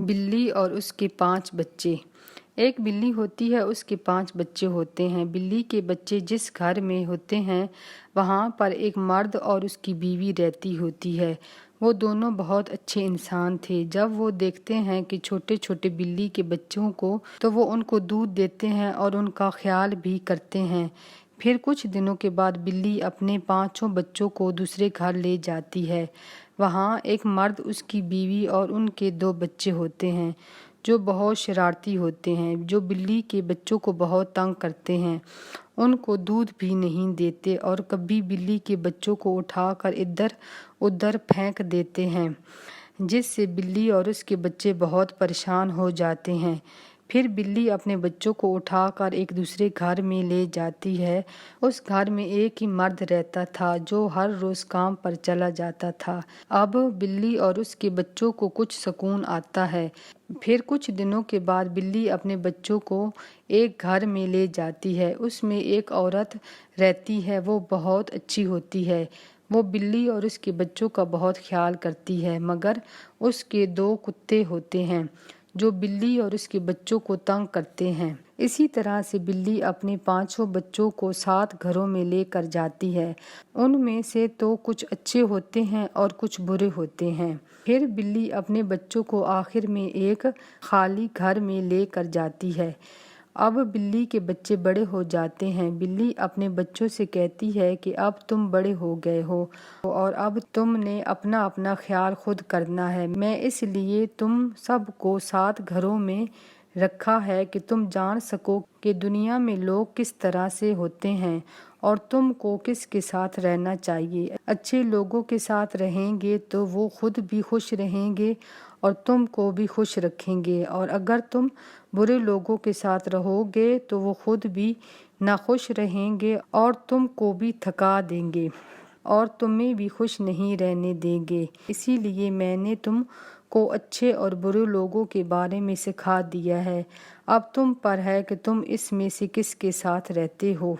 بلی اور اس کے 5 بچے۔ ایک بلی ہوتی ہے، اس کے 5 بچے ہوتے ہیں۔ بلی کے بچے جس گھر میں ہوتے ہیں وہاں پر ایک مرد اور اس کی بیوی رہتی ہوتی ہے۔ وہ دونوں بہت اچھے انسان تھے۔ جب وہ دیکھتے ہیں کہ چھوٹے چھوٹے بلی کے بچوں کو تو وہ ان کو دودھ دیتے ہیں اور ان کا خیال بھی کرتے ہیں۔ پھر کچھ دنوں کے بعد بلی اپنے 5 بچوں کو دوسرے گھر لے جاتی ہے۔ وہاں ایک مرد، اس کی بیوی اور ان کے 2 بچے ہوتے ہیں جو بہت شرارتی ہوتے ہیں، جو بلی کے بچوں کو بہت تنگ کرتے ہیں، ان کو دودھ بھی نہیں دیتے اور کبھی بلی کے بچوں کو اٹھا کر ادھر ادھر پھینک دیتے ہیں، جس سے بلی اور اس کے بچے بہت پریشان ہو جاتے ہیں۔ پھر بلی اپنے بچوں کو اٹھا کر ایک دوسرے گھر میں لے جاتی ہے۔ اس گھر میں ایک ہی مرد رہتا تھا جو ہر روز کام پر چلا جاتا تھا۔ اب بلی اور اس کے بچوں کو کچھ سکون آتا ہے۔ پھر کچھ دنوں کے بعد بلی اپنے بچوں کو ایک گھر میں لے جاتی ہے۔ اس میں ایک عورت رہتی ہے، وہ بہت اچھی ہوتی ہے۔ وہ بلی اور اس کے بچوں کا بہت خیال کرتی ہے، مگر اس کے 2 کتے ہوتے ہیں جو بلی اور اس کے بچوں کو تنگ کرتے ہیں۔ اسی طرح سے بلی اپنے 5 بچوں کو 7 گھروں میں لے کر جاتی ہے۔ ان میں سے تو کچھ اچھے ہوتے ہیں اور کچھ برے ہوتے ہیں۔ پھر بلی اپنے بچوں کو آخر میں ایک خالی گھر میں لے کر جاتی ہے۔ اب بلی کے بچے بڑے ہو جاتے ہیں۔ بلی اپنے بچوں سے کہتی ہے کہ اب تم بڑے ہو گئے ہو اور اب تم نے اپنا اپنا خیال خود کرنا ہے۔ میں اس لیے تم سب کو 7 گھروں میں رکھا ہے کہ تم جان سکو کہ دنیا میں لوگ کس طرح سے ہوتے ہیں اور تم کو کس کے ساتھ رہنا چاہیے۔ اچھے لوگوں کے ساتھ رہیں گے تو وہ خود بھی خوش رہیں گے اور تم کو بھی خوش رکھیں گے، اور اگر تم برے لوگوں کے ساتھ رہو گے تو وہ خود بھی ناخوش رہیں گے اور تم کو بھی تھکا دیں گے اور تمہیں بھی خوش نہیں رہنے دیں گے۔ اسی لیے میں نے تم کو اچھے اور برے لوگوں کے بارے میں سکھا دیا ہے۔ اب تم پر ہے کہ تم اس میں سے کس کے ساتھ رہتے ہو۔